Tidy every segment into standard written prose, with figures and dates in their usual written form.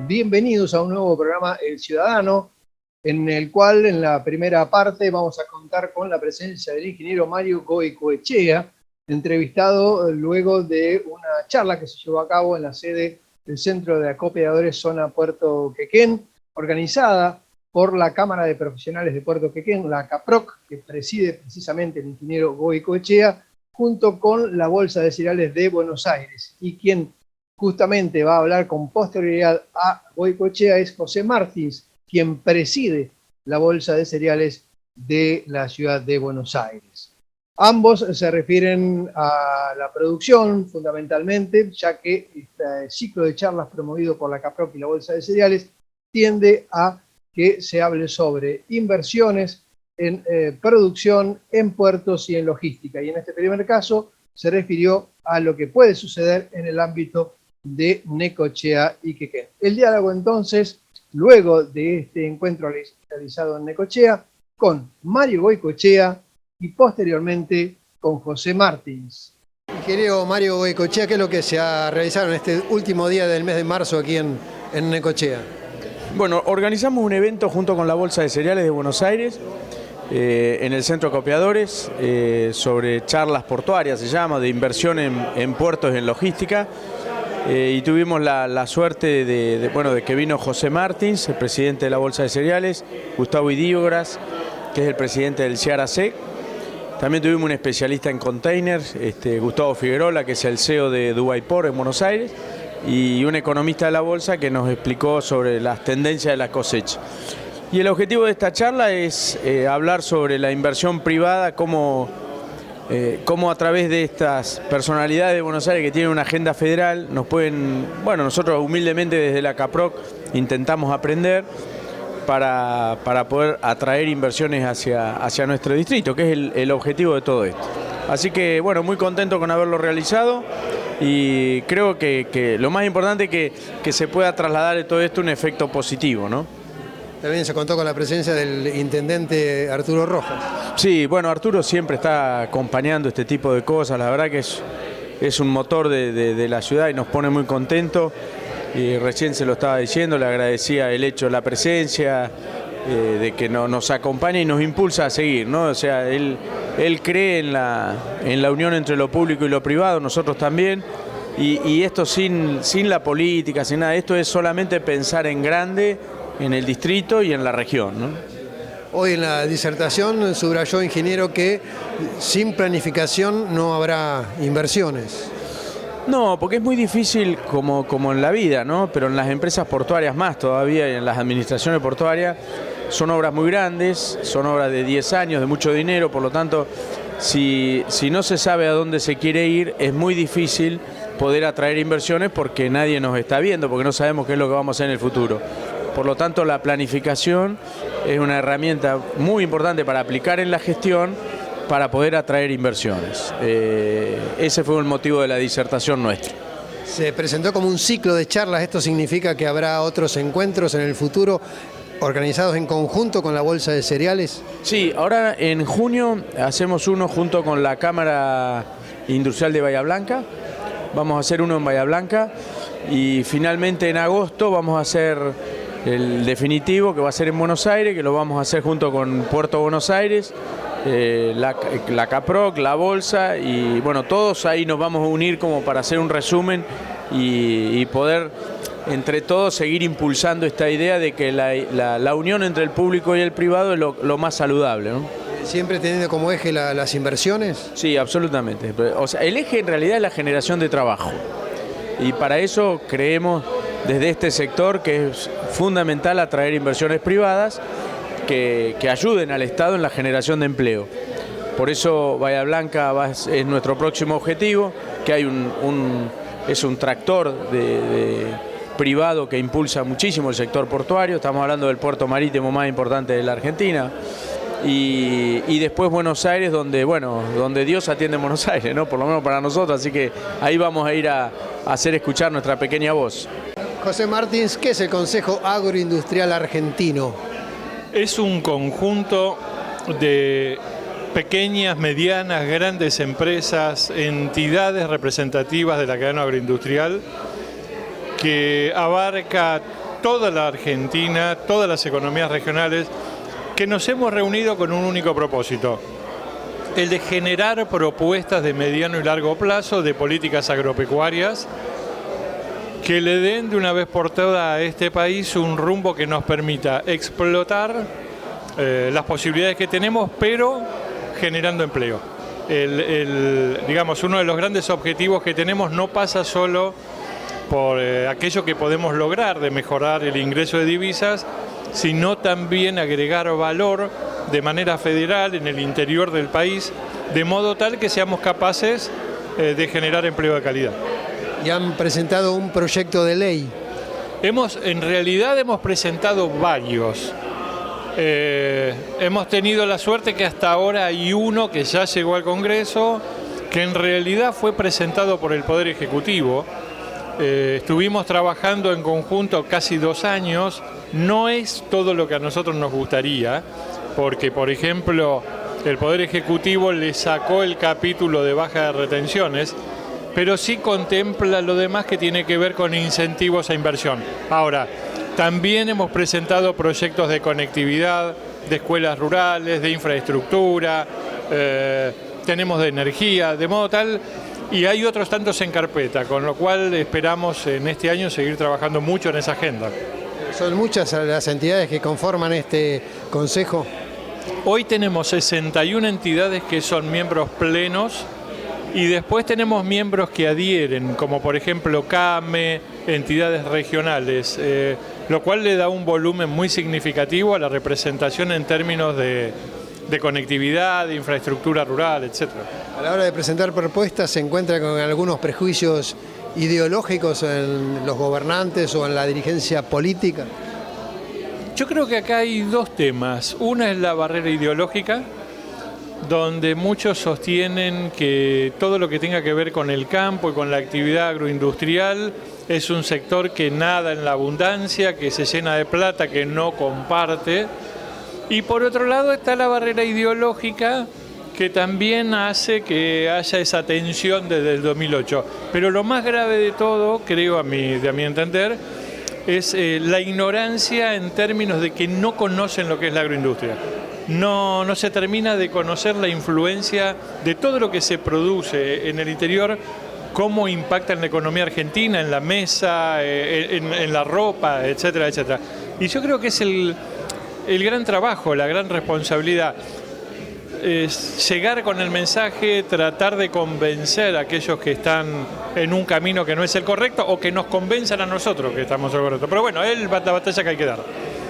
Bienvenidos a un nuevo programa El Ciudadano, en el cual en la primera parte vamos a contar con la presencia del ingeniero Mario Goicoechea, entrevistado luego de una charla que se llevó a cabo en la sede del Centro de Acopiadores Zona Puerto Quequén, organizada por la Cámara de Profesionales de Puerto Quequén, la CAPROC, que preside precisamente el ingeniero Goicoechea, junto con la Bolsa de Cereales de Buenos Aires. Y quien justamente va a hablar con posterioridad a Goicoechea es José Martins, quien preside la Bolsa de Cereales de la ciudad de Buenos Aires. Ambos se refieren a la producción fundamentalmente, ya que este ciclo de charlas promovido por la CAPROC y la Bolsa de Cereales tiende a que se hable sobre inversiones en producción, en puertos y en logística. Y en este primer caso se refirió a lo que puede suceder en el ámbito de Necochea y Quequén. El diálogo entonces, luego de este encuentro realizado en Necochea, con Mario Goicoechea y posteriormente con José Martins. Ingeniero Mario Goicoechea, ¿qué es lo que se ha realizado en este último día del mes de marzo aquí en Necochea? Bueno, organizamos un evento junto con la Bolsa de Cereales de Buenos Aires, en el Centro de Acopiadores, sobre charlas portuarias, se llama, de inversión en puertos y en logística. Y tuvimos la suerte de que vino José Martins, el presidente de la Bolsa de Cereales, Gustavo Idígoras, que es el presidente del CIARAC. También tuvimos un especialista en containers, Gustavo Figuerola, que es el CEO de Dubai Port en Buenos Aires, y un economista de la Bolsa que nos explicó sobre las tendencias de la cosecha. Y el objetivo de esta charla es hablar sobre la inversión privada, cómo a través de estas personalidades de Buenos Aires que tienen una agenda federal, nosotros humildemente desde la CAPROC intentamos aprender para poder atraer inversiones hacia nuestro distrito, que es el objetivo de todo esto. Así que, bueno, muy contento con haberlo realizado y creo que lo más importante es que se pueda trasladar de todo esto un efecto positivo, ¿no? También se contó con la presencia del intendente Arturo Rojas. Sí, bueno, Arturo siempre está acompañando este tipo de cosas, la verdad que es un motor de la ciudad y nos pone muy contentos. Y recién se lo estaba diciendo, le agradecía el hecho de la presencia, de que nos acompaña y nos impulsa a seguir, ¿no? O sea, él cree en la unión entre lo público y lo privado, nosotros también, y esto sin la política, sin nada, esto es solamente pensar en grande, en el distrito y en la región, ¿no? Hoy en la disertación subrayó, ingeniero, que sin planificación no habrá inversiones. No, porque es muy difícil como en la vida, ¿no? Pero en las empresas portuarias más todavía y en las administraciones portuarias son obras muy grandes, son obras de 10 años, de mucho dinero, por lo tanto, si no se sabe a dónde se quiere ir, es muy difícil poder atraer inversiones porque nadie nos está viendo, porque no sabemos qué es lo que vamos a hacer en el futuro. Por lo tanto, la planificación es una herramienta muy importante para aplicar en la gestión para poder atraer inversiones. Ese fue el motivo de la disertación nuestra. Se presentó como un ciclo de charlas, ¿esto significa que habrá otros encuentros en el futuro organizados en conjunto con la Bolsa de Cereales? Sí, ahora en junio hacemos uno junto con la Cámara Industrial de Bahía Blanca. Vamos a hacer uno en Bahía Blanca y finalmente en agosto vamos a hacer el definitivo, que va a ser en Buenos Aires, que lo vamos a hacer junto con Puerto Buenos Aires, la CAPROC, la Bolsa, y bueno, todos ahí nos vamos a unir como para hacer un resumen y poder entre todos seguir impulsando esta idea de que la unión entre el público y el privado es lo más saludable, ¿no? ¿Siempre teniendo como eje las inversiones? Sí, absolutamente. O sea, el eje en realidad es la generación de trabajo. Y para eso creemos desde este sector que es fundamental atraer inversiones privadas que ayuden al Estado en la generación de empleo. Por eso Bahía Blanca es nuestro próximo objetivo, que hay es un tractor privado que impulsa muchísimo el sector portuario. Estamos hablando del puerto marítimo más importante de la Argentina. Y después Buenos Aires, donde Dios atiende en Buenos Aires, ¿no? Por lo menos para nosotros, así que ahí vamos a ir a hacer escuchar nuestra pequeña voz. José Martins, ¿qué es el Consejo Agroindustrial Argentino? Es un conjunto de pequeñas, medianas, grandes empresas, entidades representativas de la cadena agroindustrial que abarca toda la Argentina, todas las economías regionales, que nos hemos reunido con un único propósito: el de generar propuestas de mediano y largo plazo de políticas agropecuarias que le den de una vez por todas a este país un rumbo que nos permita explotar las posibilidades que tenemos, pero generando empleo. Digamos, uno de los grandes objetivos que tenemos no pasa solo por aquello que podemos lograr de mejorar el ingreso de divisas, sino también agregar valor de manera federal en el interior del país, de modo tal que seamos capaces de generar empleo de calidad. Y han presentado un proyecto de ley. En realidad hemos presentado varios. Hemos tenido la suerte que hasta ahora hay uno que ya llegó al Congreso, que en realidad fue presentado por el Poder Ejecutivo. Estuvimos trabajando en conjunto casi 2 años. No es todo lo que a nosotros nos gustaría, porque, por ejemplo, el Poder Ejecutivo le sacó el capítulo de baja de retenciones, pero sí contempla lo demás que tiene que ver con incentivos a inversión. Ahora, también hemos presentado proyectos de conectividad, de escuelas rurales, de infraestructura, tenemos de energía, de modo tal, y hay otros tantos en carpeta, con lo cual esperamos en este año seguir trabajando mucho en esa agenda. ¿Son muchas las entidades que conforman este consejo? Hoy tenemos 61 entidades que son miembros plenos, y después tenemos miembros que adhieren, como por ejemplo CAME, entidades regionales, lo cual le da un volumen muy significativo a la representación en términos de conectividad, de infraestructura rural, etc. A la hora de presentar propuestas, ¿se encuentra con algunos prejuicios ideológicos en los gobernantes o en la dirigencia política? Yo creo que acá hay 2 temas. Una es la barrera ideológica, donde muchos sostienen que todo lo que tenga que ver con el campo y con la actividad agroindustrial es un sector que nada en la abundancia, que se llena de plata, que no comparte. Y por otro lado está la barrera ideológica, que también hace que haya esa tensión desde el 2008. Pero lo más grave de todo, creo a mi entender, es la ignorancia en términos de que no conocen lo que es la agroindustria. No se termina de conocer la influencia de todo lo que se produce en el interior, cómo impacta en la economía argentina, en la mesa, en la ropa, etcétera, etcétera. Y yo creo que es el gran trabajo, la gran responsabilidad. Es llegar con el mensaje, tratar de convencer a aquellos que están en un camino que no es el correcto, o que nos convenzan a nosotros que estamos en el correcto. Pero bueno, es la batalla que hay que dar.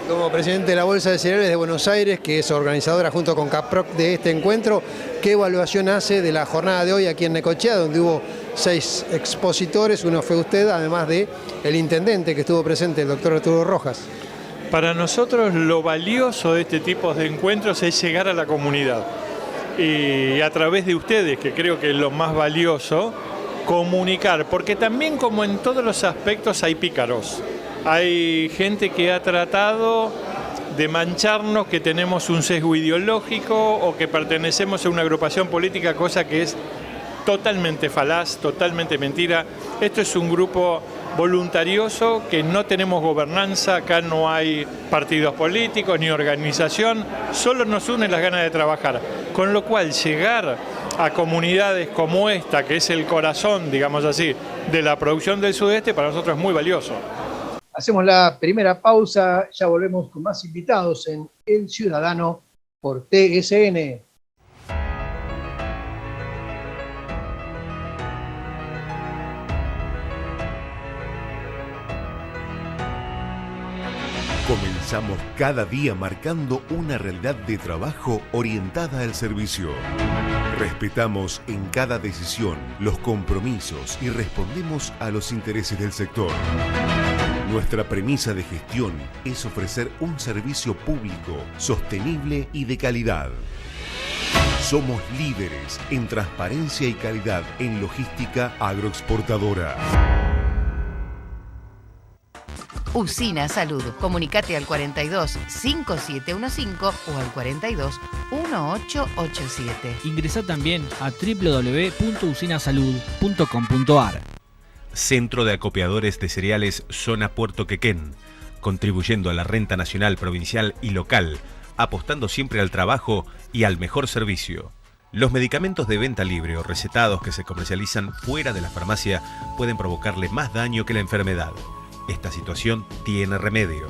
Como presidente de la Bolsa de Cereales de Buenos Aires, que es organizadora junto con CAPROC de este encuentro, ¿qué evaluación hace de la jornada de hoy aquí en Necochea, donde hubo 6 expositores? Uno fue usted, además de el intendente que estuvo presente, el doctor Arturo Rojas. Para nosotros lo valioso de este tipo de encuentros es llegar a la comunidad. Y a través de ustedes, que creo que es lo más valioso, comunicar. Porque también, como en todos los aspectos, hay pícaros. Hay gente que ha tratado de mancharnos, que tenemos un sesgo ideológico o que pertenecemos a una agrupación política, cosa que es totalmente falaz, totalmente mentira. Esto es un grupo voluntarioso, que no tenemos gobernanza, acá no hay partidos políticos ni organización, solo nos unen las ganas de trabajar. Con lo cual, llegar a comunidades como esta, que es el corazón, digamos así, de la producción del sudeste, para nosotros es muy valioso. Hacemos la primera pausa, ya volvemos con más invitados en El Ciudadano por TSN. Comenzamos cada día marcando una realidad de trabajo orientada al servicio. Respetamos en cada decisión los compromisos y respondemos a los intereses del sector. Nuestra premisa de gestión es ofrecer un servicio público, sostenible y de calidad. Somos líderes en transparencia y calidad en logística agroexportadora. Usina Salud. Comunicate al 42 5715 o al 42 1887. Ingresá también a www.usinasalud.com.ar. Centro de Acopiadores de Cereales Zona Puerto Quequén. contribuyendo a la renta nacional, provincial y local, apostando siempre al trabajo y al mejor servicio. Los medicamentos de venta libre o recetados que se comercializan fuera de la farmacia pueden provocarle más daño que la enfermedad. Esta situación tiene remedio.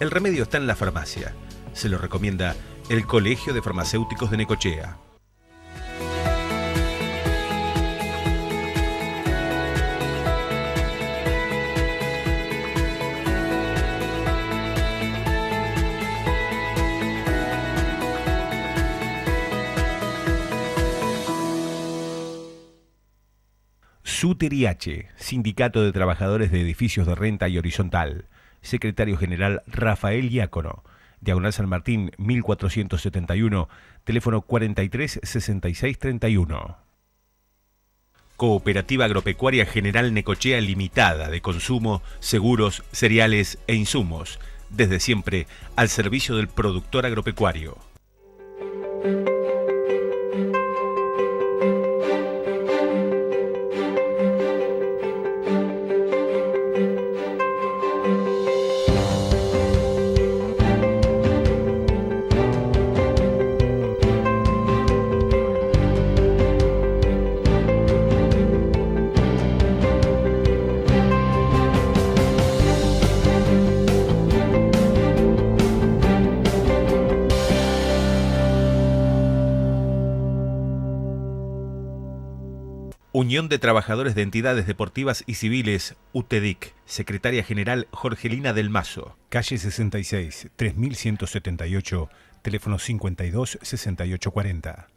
El remedio está en la farmacia. Se lo recomienda el Colegio de Farmacéuticos de Necochea. SUTERIH, Sindicato de Trabajadores de Edificios de Renta y Horizontal. Secretario General Rafael Diácono. Diagonal San Martín, 1471, teléfono 43 66 31. Cooperativa Agropecuaria General Necochea Limitada de consumo, seguros, cereales e insumos. Desde siempre al servicio del productor agropecuario. Unión de Trabajadores de Entidades Deportivas y Civiles, UTEDIC. Secretaria General Jorgelina del Mazo. Calle 66, 3178, teléfono 52 68 40.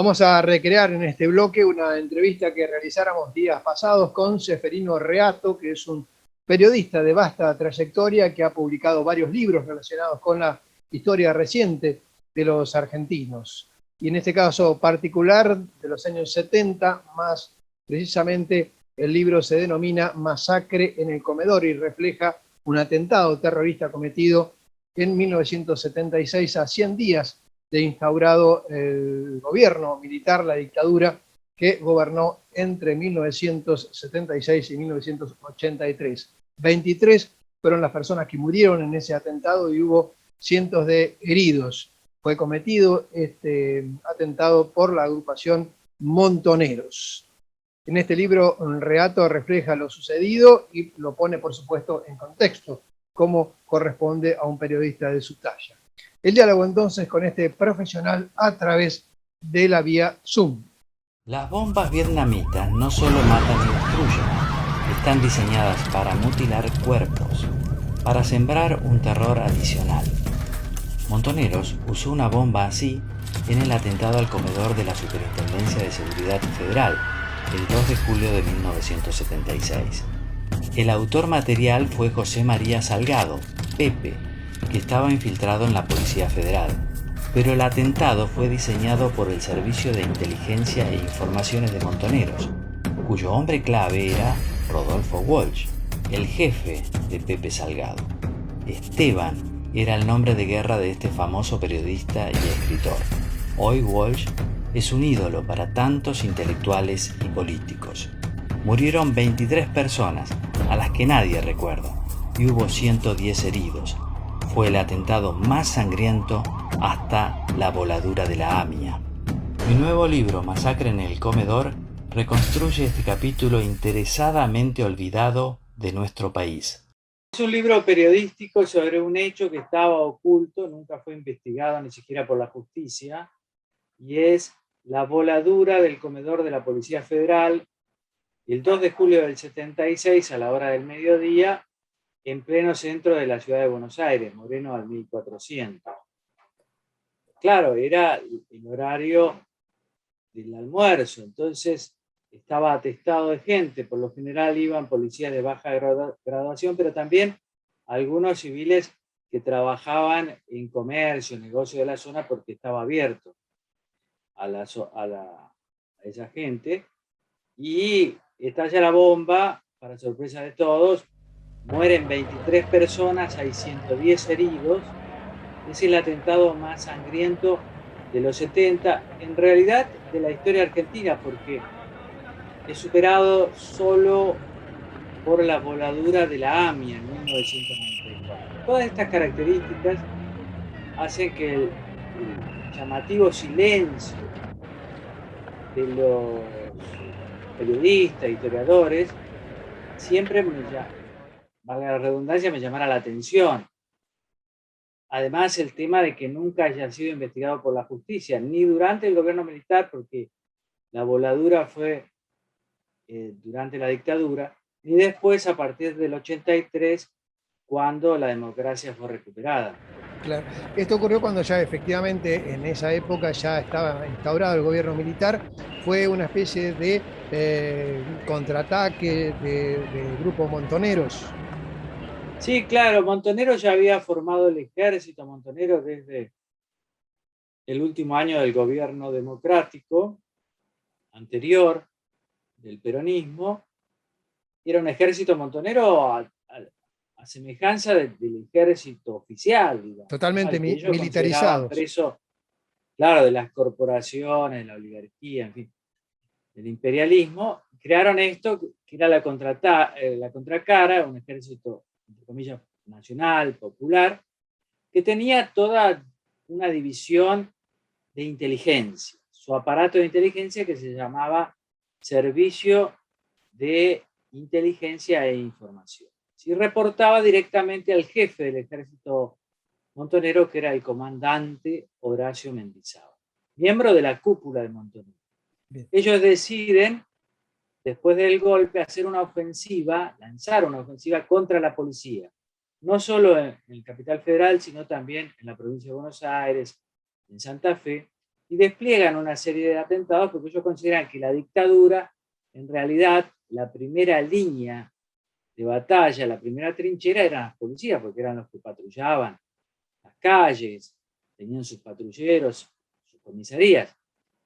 Vamos a recrear en este bloque una entrevista que realizáramos días pasados con Ceferino Reato, que es un periodista de vasta trayectoria que ha publicado varios libros relacionados con la historia reciente de los argentinos. Y en este caso particular, de los años 70, más precisamente el libro se denomina Masacre en el Comedor y refleja un atentado terrorista cometido en 1976 a 100 días de instaurado el gobierno militar, la dictadura que gobernó entre 1976 y 1983. 23 fueron las personas que murieron en ese atentado y hubo cientos de heridos. Fue cometido este atentado por la agrupación Montoneros. En este libro, Reato refleja lo sucedido y lo pone, por supuesto, en contexto, como corresponde a un periodista de su talla. El diálogo entonces con este profesional a través de la vía Zoom. Las bombas vietnamitas no solo matan y destruyen, están diseñadas para mutilar cuerpos, para sembrar un terror adicional. Montoneros usó una bomba así en el atentado al comedor de la Superintendencia de Seguridad Federal, el 2 de julio de 1976. El autor material fue José María Salgado, Pepe, que estaba infiltrado en la Policía Federal. Pero el atentado fue diseñado por el Servicio de Inteligencia e Informaciones de Montoneros, cuyo hombre clave era Rodolfo Walsh, el jefe de Pepe Salgado. Esteban era el nombre de guerra de este famoso periodista y escritor. Hoy Walsh es un ídolo para tantos intelectuales y políticos. Murieron 23 personas, a las que nadie recuerda, y hubo 110 heridos. Fue el atentado más sangriento hasta la voladura de la AMIA. Mi nuevo libro, Masacre en el Comedor, reconstruye este capítulo interesadamente olvidado de nuestro país. Es un libro periodístico sobre un hecho que estaba oculto, nunca fue investigado ni siquiera por la justicia, y es la voladura del comedor de la Policía Federal el 2 de julio del 76 a la hora del mediodía en pleno centro de la ciudad de Buenos Aires, Moreno al 1400. Claro, era el horario del almuerzo, entonces estaba atestado de gente. Por lo general iban policías de baja graduación, pero también algunos civiles que trabajaban en comercio, negocio de la zona, porque estaba abierto a esa gente. Y estalla la bomba, para sorpresa de todos, mueren 23 personas, hay 110 heridos. Es el atentado más sangriento de los 70, en realidad de la historia argentina, porque es superado solo por la voladura de la AMIA en 1994. Todas estas características hacen que el llamativo silencio de los periodistas, historiadores, siempre, valga la redundancia, me llamara la atención. Además, el tema de que nunca haya sido investigado por la justicia, ni durante el gobierno militar, porque la voladura fue durante la dictadura, ni después a partir del 83, cuando la democracia fue recuperada. Claro. Esto ocurrió cuando ya efectivamente en esa época ya estaba instaurado el gobierno militar. Fue una especie de contraataque de grupos montoneros. Sí, claro, Montonero ya había formado el ejército Montonero desde el último año del gobierno democrático anterior del peronismo. Era un ejército montonero a semejanza del ejército oficial, digamos. Totalmente militarizado. Preso, claro, de las corporaciones, de la oligarquía, en fin, del imperialismo. Crearon esto, que era la contracara, un ejército, entre comillas, nacional, popular, que tenía toda una división de inteligencia, su aparato de inteligencia que se llamaba Servicio de Inteligencia e Información. Y reportaba directamente al jefe del ejército montonero, que era el comandante Horacio Mendizábal, miembro de la cúpula de Montonero. Bien. Ellos deciden, después del golpe, hacer una ofensiva, lanzar una ofensiva contra la policía, no solo en el Capital Federal, sino también en la provincia de Buenos Aires, en Santa Fe, y despliegan una serie de atentados porque ellos consideran que la dictadura, en realidad, la primera línea de batalla, la primera trinchera eran las policías, porque eran los que patrullaban las calles, tenían sus patrulleros, sus comisarías,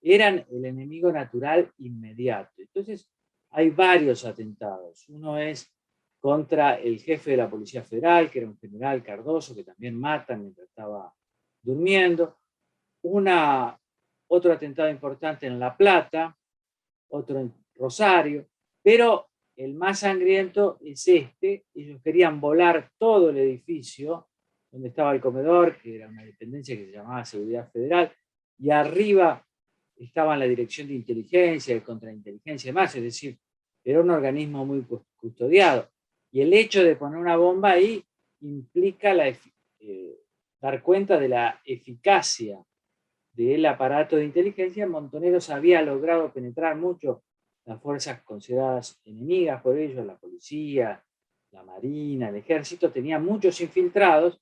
eran el enemigo natural inmediato. Entonces hay varios atentados. Uno es contra el jefe de la Policía Federal, que era un general Cardoso, que también matan mientras estaba durmiendo. Otro atentado importante en La Plata, otro en Rosario, pero el más sangriento es este. Ellos querían volar todo el edificio donde estaba el comedor, que era una dependencia que se llamaba Seguridad Federal, y arriba estaba la Dirección de Inteligencia, de Contrainteligencia y demás, es decir, era un organismo muy custodiado. Y el hecho de poner una bomba ahí implica dar cuenta de la eficacia del aparato de inteligencia. Montoneros había logrado penetrar mucho las fuerzas consideradas enemigas por ellos, la policía, la marina, el ejército, tenían muchos infiltrados,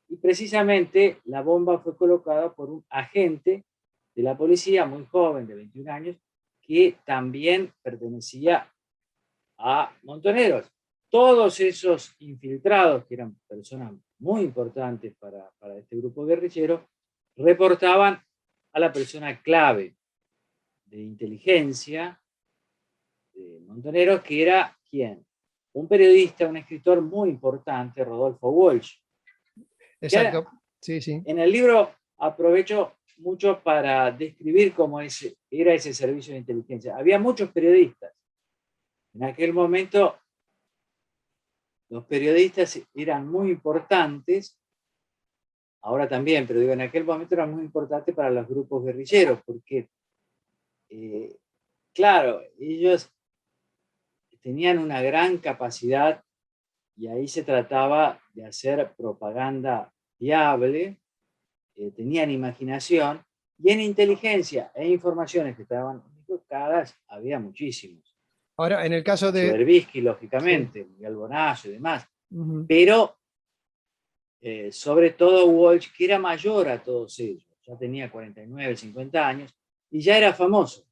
y precisamente la bomba fue colocada por un agente de la policía muy joven, de 21 años, que también pertenecía a Montoneros. Todos esos infiltrados, que eran personas muy importantes para este grupo guerrillero, reportaban a la persona clave de inteligencia de Montoneros, que era ¿quién? Un periodista, un escritor muy importante, Rodolfo Walsh. Exacto, sí, sí. En el libro aprovecho mucho para describir cómo era ese servicio de inteligencia. Había muchos periodistas. En aquel momento los periodistas eran muy importantes, ahora también, pero digo, en aquel momento eran muy importantes para los grupos guerrilleros, porque, claro, ellos tenían una gran capacidad y ahí se trataba de hacer propaganda fiable, tenían imaginación, y en inteligencia e informaciones que estaban equivocadas había muchísimos. Ahora, en el caso de... Berbisky, lógicamente, sí. Miguel Bonallo y demás. Uh-huh. Pero, sobre todo Walsh, que era mayor a todos ellos, ya tenía 49, 50 años, y ya era famoso.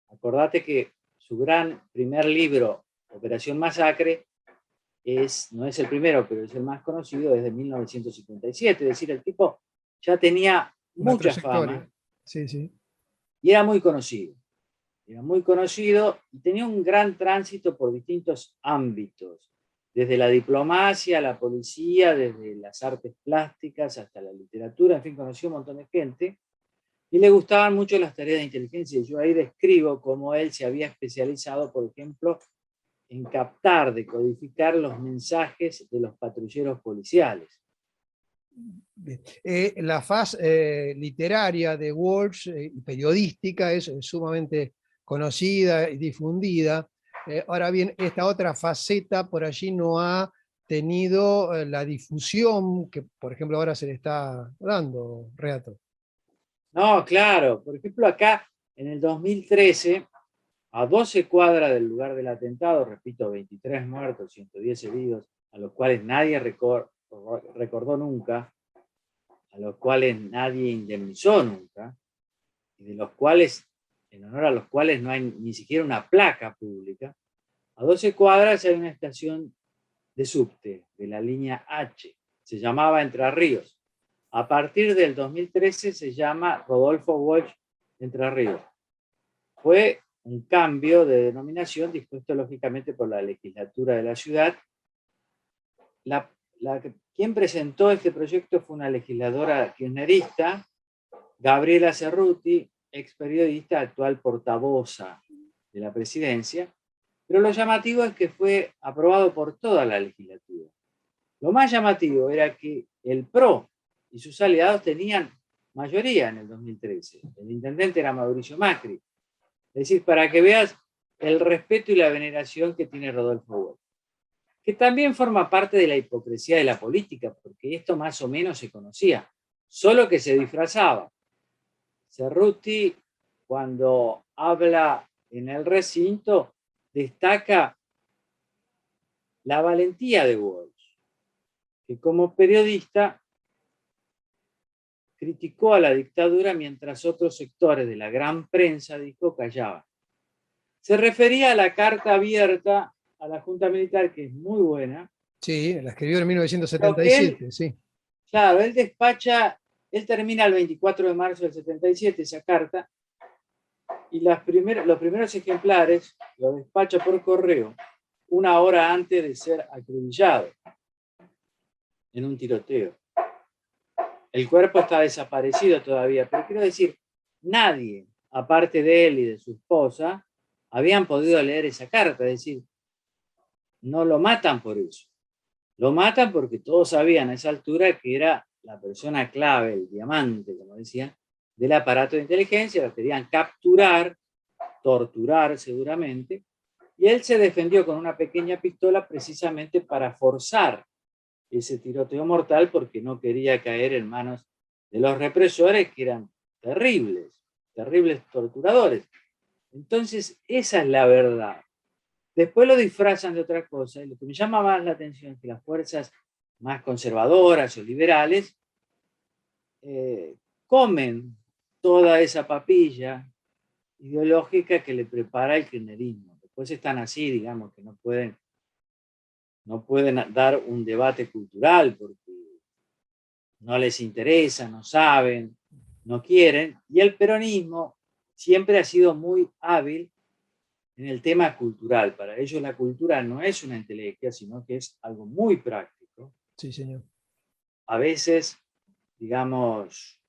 Acordate que su gran primer libro, Operación Masacre, no es el primero, pero es el más conocido, desde 1957. Es decir, el tipo ya tenía mucha fama. Sí, sí. Y era muy conocido. Era muy conocido y tenía un gran tránsito por distintos ámbitos, desde la diplomacia, la policía, desde las artes plásticas hasta la literatura, en fin, conoció un montón de gente y le gustaban mucho las tareas de inteligencia. Y yo ahí describo cómo él se había especializado, por ejemplo, en captar, decodificar los mensajes de los patrulleros policiales. La faz literaria de Walsh y periodística es sumamente conocida y difundida. Ahora bien, esta otra faceta por allí no ha tenido la difusión que, por ejemplo, ahora se le está dando, Reato. No, claro. Por ejemplo, acá en el 2013, a 12 cuadras del lugar del atentado, repito, 23 muertos, 110 heridos, a los cuales nadie recordó nunca, a los cuales nadie indemnizó nunca, y de los cuales, en honor a los cuales no hay ni siquiera una placa pública. A 12 cuadras hay una estación de subte de la línea H, se llamaba Entre Ríos. A partir del 2013 se llama Rodolfo Walsh Entre Ríos. Fue un cambio de denominación dispuesto lógicamente por la legislatura de la ciudad. Quien presentó este proyecto fue una legisladora kirchnerista, Gabriela Cerruti, ex periodista, actual portavoza de la presidencia, pero lo llamativo es que fue aprobado por toda la legislatura. Lo más llamativo era que el PRO y sus aliados tenían mayoría en el 2013. El intendente era Mauricio Macri. Es decir, para que veas el respeto y la veneración que tiene Rodolfo Walsh, que también forma parte de la hipocresía de la política, porque esto más o menos se conocía, solo que se disfrazaba. Cerruti, cuando habla en el recinto, destaca la valentía de Walsh, que como periodista criticó a la dictadura mientras otros sectores de la gran prensa, dijo, callaban. Se refería a la carta abierta a la Junta Militar, que es muy buena. Sí, la escribió en 1977, sí. Claro, él termina el 24 de marzo del 77 esa carta, y los primeros ejemplares los despacha por correo una hora antes de ser acribillado en un tiroteo. El cuerpo está desaparecido todavía, pero quiero decir, nadie, aparte de él y de su esposa, habían podido leer esa carta. Es decir, no lo matan por eso. Lo matan porque todos sabían a esa altura que era la persona clave, el diamante, como decía, del aparato de inteligencia. Lo querían capturar, torturar seguramente, y él se defendió con una pequeña pistola precisamente para forzar ese tiroteo mortal, porque no quería caer en manos de los represores, que eran terribles, terribles torturadores. Entonces, esa es la verdad. Después lo disfrazan de otra cosa, y lo que me llama más la atención es que las fuerzas más conservadoras o liberales comen toda esa papilla ideológica que le prepara el kirchnerismo. Después están así, digamos, que no pueden dar un debate cultural porque no les interesa, no saben, no quieren. Y el peronismo siempre ha sido muy hábil en el tema cultural. Para ellos la cultura no es una entelequia, sino que es algo muy práctico. Sí, señor. A veces, digamos,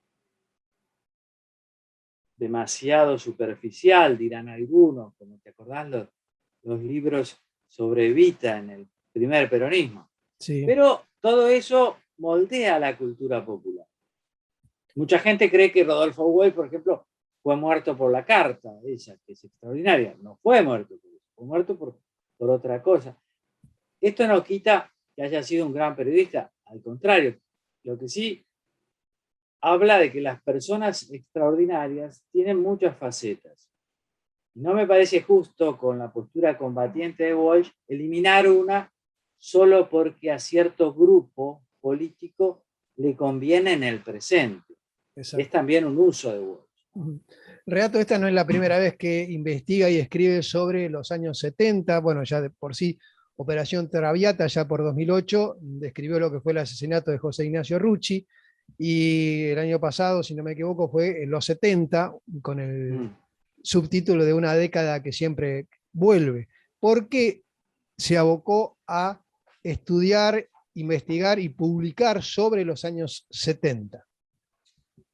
demasiado superficial, dirán algunos, como te acordás los libros sobre Evita en el primer peronismo. Sí. Pero todo eso moldea la cultura popular. Mucha gente cree que Rodolfo Weil, por ejemplo, fue muerto por la carta, esa que es extraordinaria. No fue muerto por eso, fue muerto por otra cosa. Esto no quita que haya sido un gran periodista, al contrario, lo que sí habla de que las personas extraordinarias tienen muchas facetas. No me parece justo, con la postura combatiente de Walsh, eliminar una solo porque a cierto grupo político le conviene en el presente. Exacto. Es también un uso de Walsh. Reato, esta no es la primera vez que investiga y escribe sobre los años 70, bueno, ya de por sí, Operación Traviata, ya por 2008, describió lo que fue el asesinato de José Ignacio Rucci, y el año pasado, si no me equivoco, fue en los 70, con el subtítulo de Una década que siempre vuelve. ¿Por qué se abocó a estudiar, investigar y publicar sobre los años 70?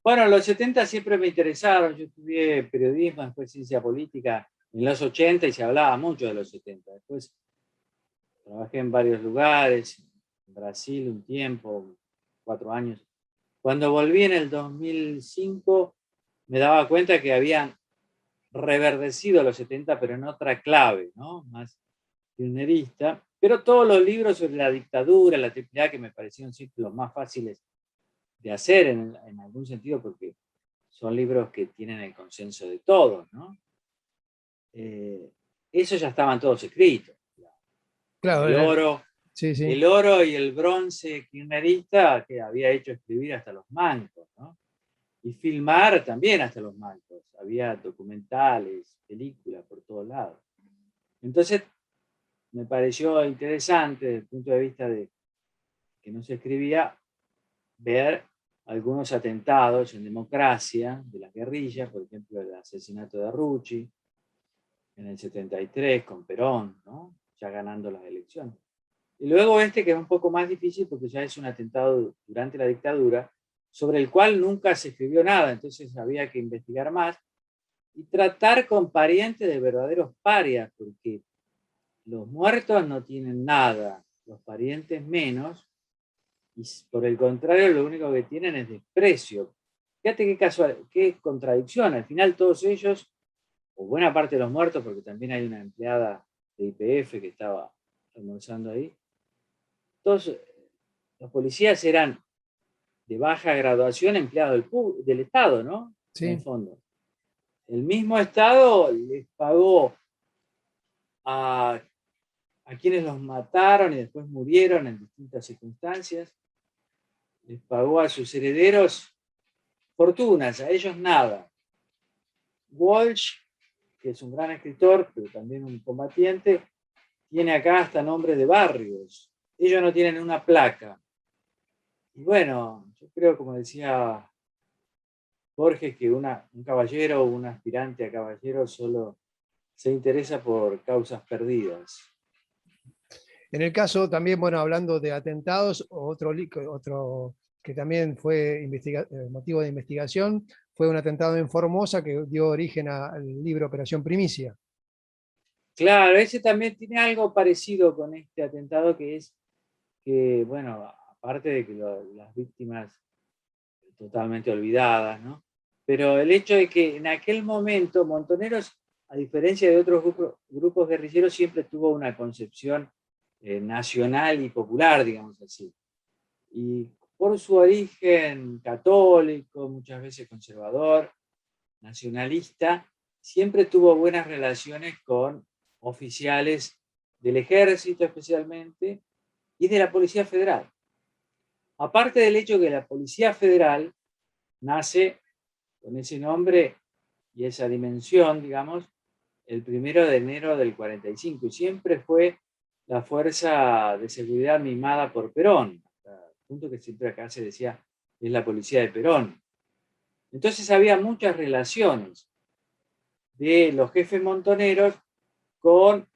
Bueno, los 70 siempre me interesaron. Yo estudié periodismo, después ciencia política en los 80 y se hablaba mucho de los 70. Después trabajé en varios lugares, en Brasil un tiempo, 4 años. Cuando volví en el 2005 me daba cuenta que habían reverdecido los 70, pero en otra clave, ¿no? Más kirchnerista. Pero todos los libros sobre la dictadura, la triple que me parecieron siempre los más fáciles de hacer en algún sentido, porque son libros que tienen el consenso de todos, ¿no? Esos ya estaban todos escritos. Claro, el oro, sí, sí. El oro y el bronce kirchnerista que había hecho escribir hasta los mancos, ¿no? Y filmar también hasta los mancos. Había documentales, películas por todos lados. Entonces, me pareció interesante desde el punto de vista de que no se escribía, ver algunos atentados en democracia de las guerrillas, por ejemplo, el asesinato de Rucci en el 73 con Perón, ¿no? Ya ganando las elecciones. Y luego que es un poco más difícil porque ya es un atentado durante la dictadura, sobre el cual nunca se escribió nada, entonces había que investigar más y tratar con parientes de verdaderos parias, porque los muertos no tienen nada, los parientes menos, y por el contrario lo único que tienen es desprecio. Fíjate qué contradicción, al final todos ellos, o buena parte de los muertos, porque también hay una empleada de YPF que estaba almorzando ahí, todos los policías eran de baja graduación empleados del Estado, ¿no? Sí. En el fondo. El mismo Estado les pagó a quienes los mataron y después murieron en distintas circunstancias, les pagó a sus herederos fortunas, a ellos nada. Walsh, que es un gran escritor, pero también un combatiente, tiene acá hasta nombres de barrios. Ellos no tienen una placa. Y bueno, yo creo, como decía Borges, que un caballero o un aspirante a caballero solo se interesa por causas perdidas. En el caso también, bueno, hablando de atentados, otro que también fue motivo de investigación, fue un atentado en Formosa que dio origen al libro Operación Primicia. Claro, ese también tiene algo parecido con este atentado, que es que, bueno, aparte de que las víctimas totalmente olvidadas, ¿no? Pero el hecho de que en aquel momento Montoneros, a diferencia de otros grupos guerrilleros, siempre tuvo una concepción nacional y popular, digamos así. Y por su origen católico, muchas veces conservador, nacionalista, siempre tuvo buenas relaciones con oficiales del ejército especialmente y de la Policía Federal. Aparte del hecho que la Policía Federal nace con ese nombre y esa dimensión, digamos, el 1 de enero del 45, y siempre fue la fuerza de seguridad mimada por Perón, al punto que siempre acá se decía, es la policía de Perón. Entonces había muchas relaciones de los jefes montoneros con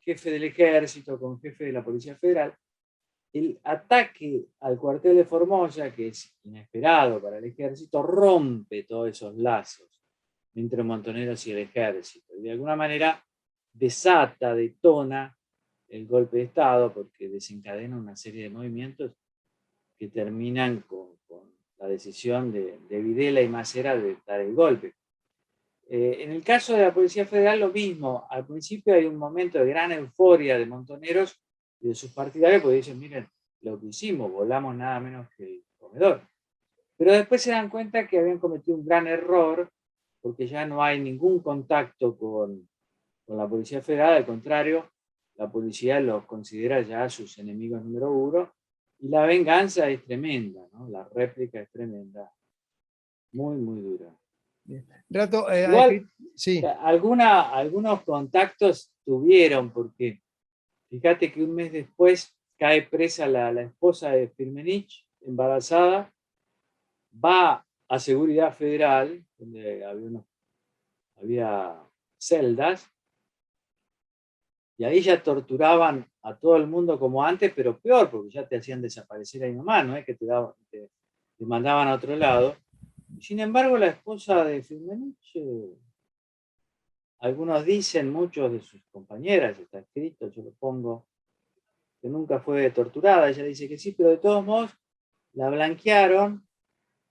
jefe del ejército, con jefe de la Policía Federal. El ataque al cuartel de Formosa, que es inesperado para el ejército, rompe todos esos lazos entre montoneros y el ejército. Y de alguna manera desata, detona el golpe de Estado, porque desencadena una serie de movimientos que terminan con la decisión de Videla y Macera de dar el golpe. En el caso de la Policía Federal lo mismo. Al principio hay un momento de gran euforia de montoneros y de sus partidarios, porque dicen, miren, lo que hicimos, volamos nada menos que el comedor. Pero después se dan cuenta que habían cometido un gran error, porque ya no hay ningún contacto con la Policía Federal, al contrario, la policía los considera ya sus enemigos número uno, y la venganza es tremenda, ¿no? La réplica es tremenda, muy, muy dura. Rato, Igual, sí. algunos contactos tuvieron, porque fíjate que un mes después cae presa la esposa de Firmenich, embarazada, va a Seguridad Federal, donde había celdas, y ahí ya torturaban a todo el mundo como antes, pero peor, porque ya te hacían desaparecer ahí nomás, no es que te mandaban a otro lado. Sin embargo, la esposa de Firmenich, algunos dicen, muchos de sus compañeras, está escrito, yo lo pongo, que nunca fue torturada. Ella dice que sí, pero de todos modos la blanquearon,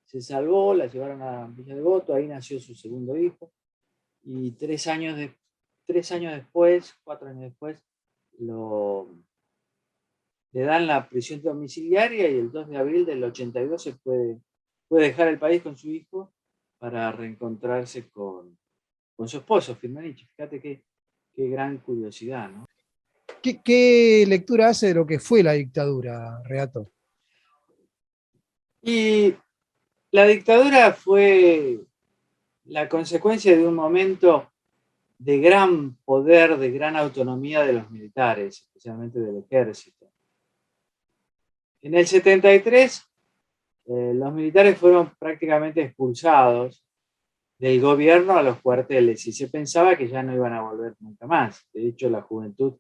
se salvó, la llevaron a Villa Devoto, ahí nació su segundo hijo, y 4 años después, le dan la prisión domiciliaria, y el 2 de abril del 82 se puede dejar el país con su hijo para reencontrarse con su esposo, Firmenich. Fíjate qué gran curiosidad, ¿no? ¿Qué lectura hace de lo que fue la dictadura, Reato? Y la dictadura fue la consecuencia de un momento de gran poder, de gran autonomía de los militares, especialmente del ejército. En el 73, los militares fueron prácticamente expulsados del gobierno a los cuarteles, y se pensaba que ya no iban a volver nunca más. De hecho, la juventud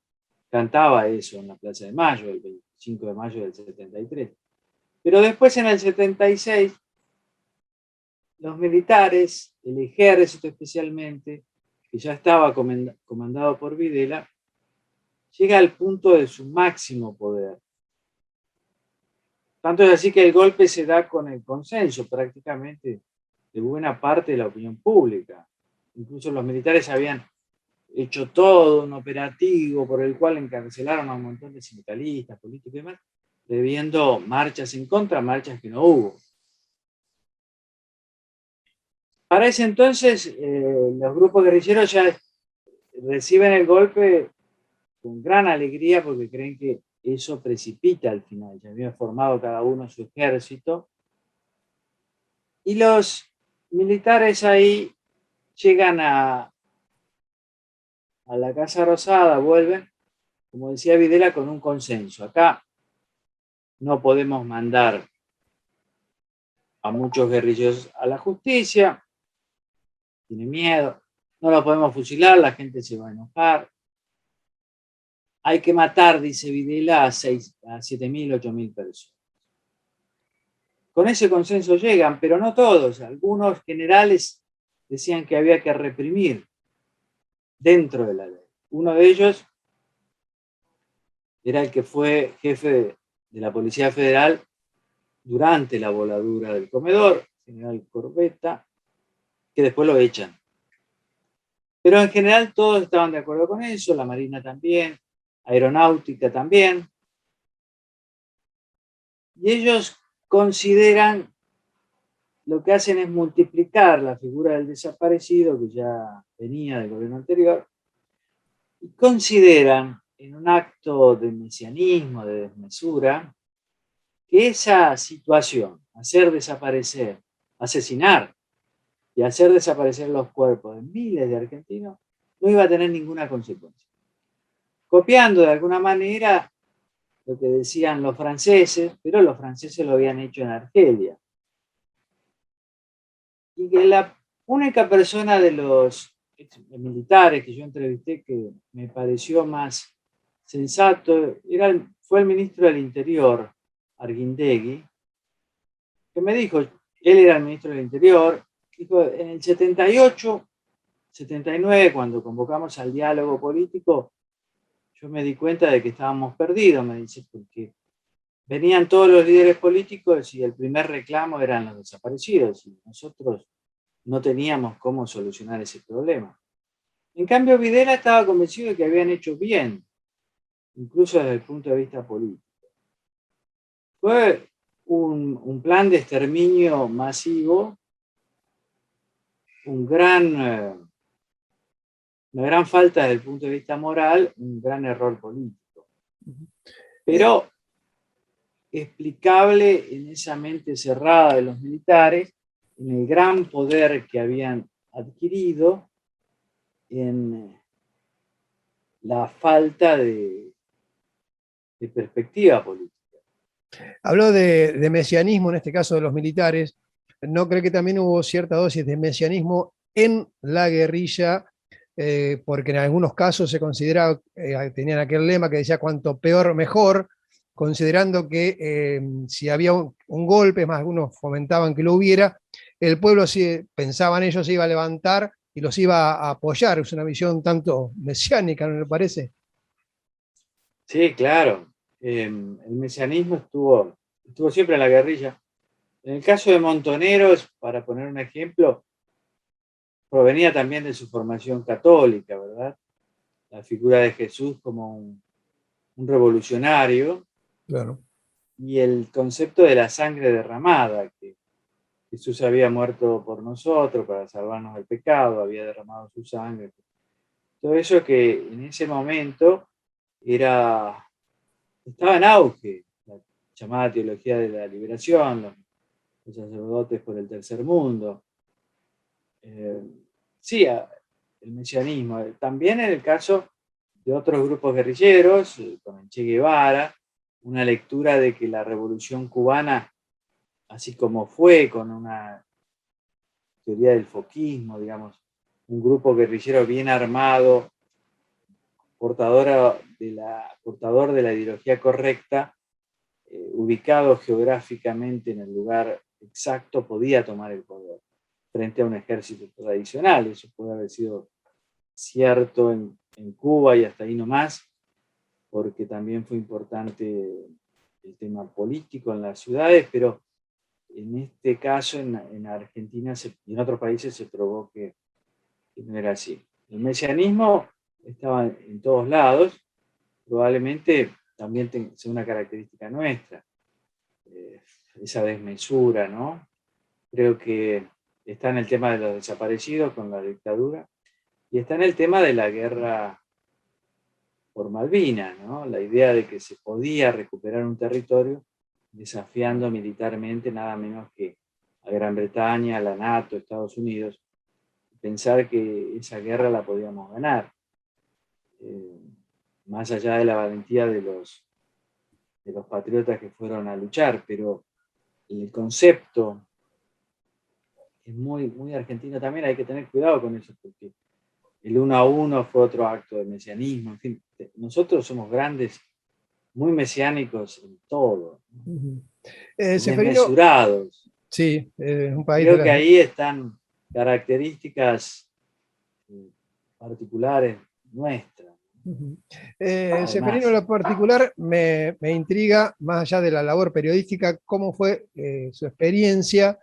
cantaba eso en la Plaza de Mayo, el 25 de mayo del 73. Pero después, en el 76, los militares, el ejército especialmente, que ya estaba comandado por Videla, llega al punto de su máximo poder. Tanto es así que el golpe se da con el consenso prácticamente de buena parte de la opinión pública. Incluso los militares habían hecho todo un operativo por el cual encarcelaron a un montón de sindicalistas, políticos y demás, previendo marchas en contra, marchas que no hubo. Para ese entonces, los grupos guerrilleros ya reciben el golpe con gran alegría, porque creen que eso precipita al final. Ya habían formado cada uno su ejército. Y los militares ahí llegan a la Casa Rosada, vuelven, como decía Videla, con un consenso. Acá no podemos mandar a muchos guerrilleros a la justicia, tiene miedo, no lo podemos fusilar, la gente se va a enojar. Hay que matar, dice Videla, a 7.000, 8.000 personas. Con ese consenso llegan, pero no todos. Algunos generales decían que había que reprimir dentro de la ley. Uno de ellos era el que fue jefe de la Policía Federal durante la voladura del comedor, general Corbetta, que después lo echan. Pero en general todos estaban de acuerdo con eso, la Marina también, Aeronáutica también. Y ellos consideran, lo que hacen es multiplicar la figura del desaparecido, que ya venía del gobierno anterior, y consideran, en un acto de mesianismo, de desmesura, que esa situación, hacer desaparecer, asesinar y hacer desaparecer los cuerpos de miles de argentinos no iba a tener ninguna consecuencia. Copiando de alguna manera lo que decían los franceses, pero los franceses lo habían hecho en Argelia. Y que la única persona de los militares que yo entrevisté que me pareció más sensato fue el ministro del Interior, Arguindegui, que me dijo, él era el ministro del Interior, dijo, en el 78, 79, cuando convocamos al diálogo político, yo me di cuenta de que estábamos perdidos, me dice, porque venían todos los líderes políticos y el primer reclamo eran los desaparecidos, y nosotros no teníamos cómo solucionar ese problema. En cambio, Videla estaba convencido de que habían hecho bien, incluso desde el punto de vista político. Fue un plan de exterminio masivo, una gran falta desde el punto de vista moral, un gran error político. Pero explicable en esa mente cerrada de los militares, en el gran poder que habían adquirido, en la falta de perspectiva política. Habló de mesianismo, en este caso de los militares. ¿No cree que también hubo cierta dosis de mesianismo en la guerrilla? Porque en algunos casos se consideraba, tenían aquel lema que decía cuanto peor mejor, considerando que si había un golpe, más algunos fomentaban que lo hubiera, el pueblo, pensaban ellos, se iba a levantar y los iba a apoyar. Es una visión tanto mesiánica, ¿no le parece? Sí, claro. El mesianismo estuvo siempre en la guerrilla. En el caso de Montoneros, para poner un ejemplo, provenía también de su formación católica, ¿verdad? La figura de Jesús como un revolucionario. Claro. Y el concepto de la sangre derramada, que Jesús había muerto por nosotros para salvarnos del pecado, había derramado su sangre. Todo eso que en ese momento estaba en auge, la llamada teología de la liberación, los sacerdotes por el tercer mundo. Sí, el mesianismo. También en el caso de otros grupos guerrilleros, con el Che Guevara, una lectura de que la revolución cubana, así como fue con una teoría del foquismo, digamos, un grupo guerrillero bien armado, portador de la ideología correcta, ubicado geográficamente en el lugar exacto, podía tomar el poder frente a un ejército tradicional. Eso puede haber sido cierto en Cuba y hasta ahí nomás, porque también fue importante el tema político en las ciudades, pero en este caso en Argentina y en otros países se probó que no era así. El mesianismo estaba en todos lados, probablemente también sea una característica nuestra, esa desmesura, ¿no? Creo que está en el tema de los desaparecidos con la dictadura y está en el tema de la guerra por Malvinas, ¿no? La idea de que se podía recuperar un territorio desafiando militarmente nada menos que a Gran Bretaña, a la NATO, Estados Unidos, pensar que esa guerra la podíamos ganar. Más allá de la valentía de los patriotas que fueron a luchar, pero el concepto es muy, muy argentino también, hay que tener cuidado con eso, porque el 1 a 1 fue otro acto de mesianismo, en fin, nosotros somos grandes, muy mesiánicos en todo, desmesurados. Sí, un país. Creo que ahí están características particulares nuestras. Seferino, en lo particular me intriga, más allá de la labor periodística, cómo fue su experiencia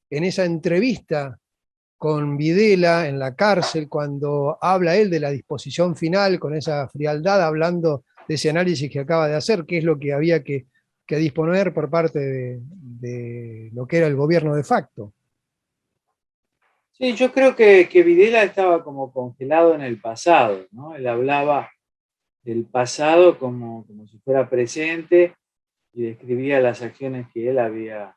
en esa entrevista con Videla en la cárcel, cuando habla él de la disposición final, con esa frialdad, hablando de ese análisis que acaba de hacer, qué es lo que había que disponer por parte de lo que era el gobierno de facto. Sí, yo creo que Videla estaba como congelado en el pasado, ¿no? Él hablaba del pasado como si fuera presente y describía las acciones que él había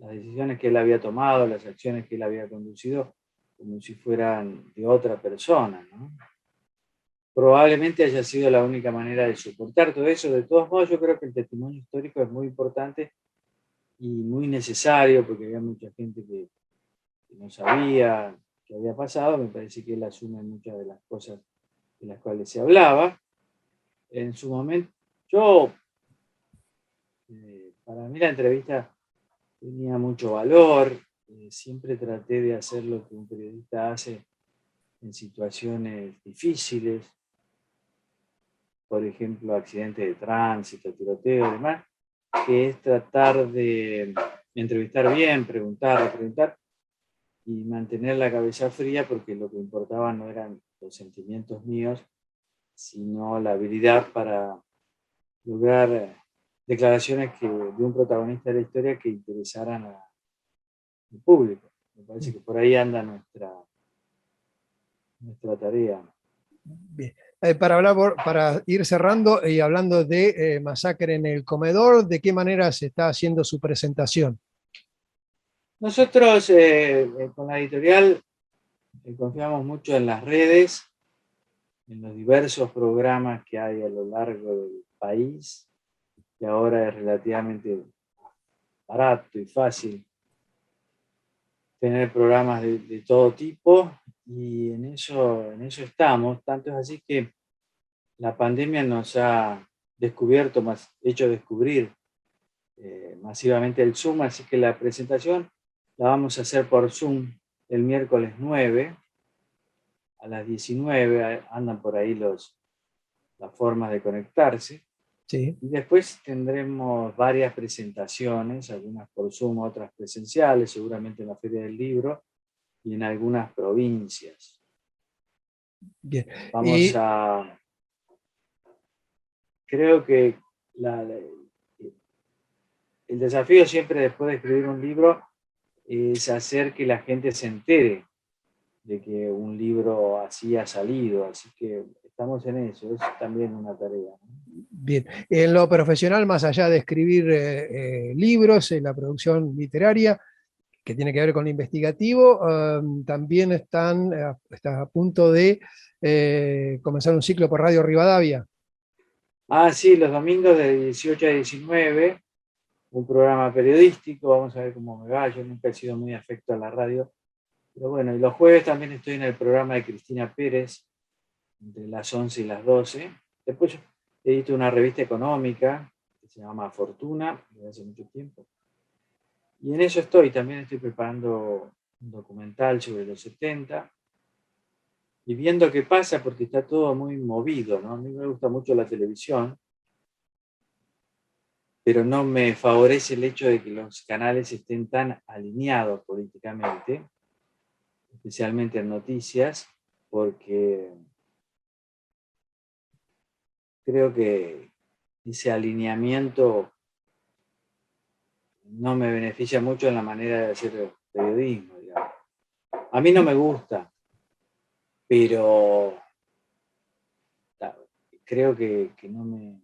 las decisiones que él había tomado, las acciones que él había conducido, como si fueran de otra persona, ¿no? Probablemente haya sido la única manera de soportar todo eso. De todos modos, yo creo que el testimonio histórico es muy importante y muy necesario, porque había mucha gente que no sabía qué había pasado. Me parece que él asume muchas de las cosas de las cuales se hablaba. En su momento, para mí la entrevista tenía mucho valor. Siempre traté de hacer lo que un periodista hace en situaciones difíciles, por ejemplo, accidentes de tránsito, tiroteo y demás, que es tratar de entrevistar bien, preguntar y mantener la cabeza fría, porque lo que importaba no eran los sentimientos míos, sino la habilidad para lograr declaraciones de un protagonista de la historia que interesaran al público. Me parece que por ahí anda nuestra tarea. Bien. Para ir cerrando y hablando de Masacre en el Comedor, ¿de qué manera se está haciendo su presentación? Nosotros con la editorial confiamos mucho en las redes, en los diversos programas que hay a lo largo del país, que ahora es relativamente barato y fácil tener programas de todo tipo, y en eso estamos. Tanto es así que la pandemia nos ha hecho descubrir masivamente el Zoom, así que la presentación la vamos a hacer por Zoom el miércoles 9 a las 19, andan por ahí las formas de conectarse. Sí. Y después tendremos varias presentaciones, algunas por Zoom, otras presenciales, seguramente en la Feria del Libro y en algunas provincias. Bien. Creo que el desafío siempre después de escribir un libro es hacer que la gente se entere de que un libro así ha salido, así que estamos en eso, es también una tarea. Bien, en lo profesional, más allá de escribir libros, en la producción literaria, que tiene que ver con lo investigativo, también está a punto de comenzar un ciclo por Radio Rivadavia. Sí, los domingos de 18 a 19, un programa periodístico, vamos a ver cómo me va. Yo nunca he sido muy afecto a la radio, pero bueno, y los jueves también estoy en el programa de Cristina Pérez, entre las 11 y las 12. Después edito una revista económica que se llama Fortuna, desde hace mucho tiempo. Y en eso también estoy preparando un documental sobre los 70 y viendo qué pasa, porque está todo muy movido, ¿no? A mí me gusta mucho la televisión, pero no me favorece el hecho de que los canales estén tan alineados políticamente, especialmente en noticias, porque creo que ese alineamiento no me beneficia mucho en la manera de hacer periodismo, digamos. A mí no me gusta, pero creo que no me...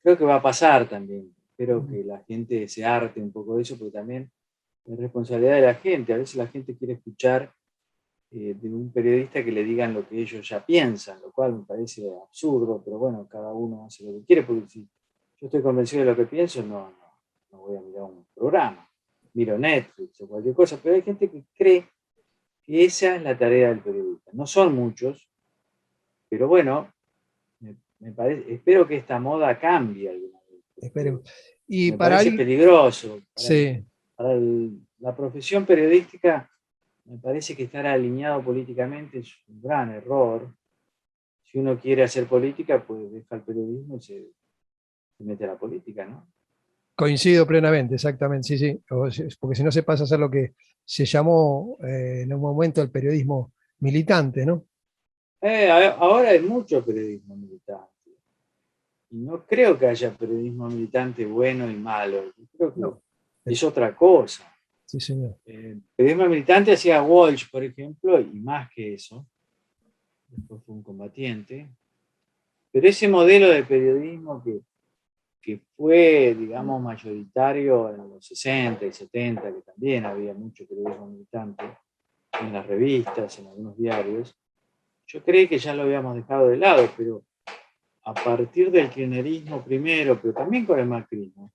Creo que va a pasar también. Espero que la gente se harte un poco de eso, porque también es responsabilidad de la gente. A veces la gente quiere escuchar de un periodista que le digan lo que ellos ya piensan, lo cual me parece absurdo, pero bueno, cada uno hace lo que quiere, porque si yo estoy convencido de lo que pienso, no voy a mirar un programa. Miro Netflix o cualquier cosa, pero hay gente que cree que esa es la tarea del periodista. No son muchos, pero bueno, espero que esta moda cambie alguna vez. Esperemos. Y me parece peligroso. Para sí. La profesión periodística me parece que estar alineado políticamente es un gran error. Si uno quiere hacer política, pues deja el periodismo y se mete a la política, ¿no? Coincido plenamente, exactamente, sí. Porque si no se pasa a ser lo que se llamó en un momento el periodismo militante, ¿no? Ahora hay mucho periodismo militante. Y no creo que haya periodismo militante bueno y malo. Yo creo que es otra cosa. Sí, señor. Periodismo militante hacía Walsh, por ejemplo, y más que eso. Después fue un combatiente. Pero ese modelo de periodismo que que fue, digamos, mayoritario en los 60 y 70, que también había mucho periodismo militante en las revistas, en algunos diarios, yo creí que ya lo habíamos dejado de lado, pero a partir del kirchnerismo primero, pero también con el macrismo,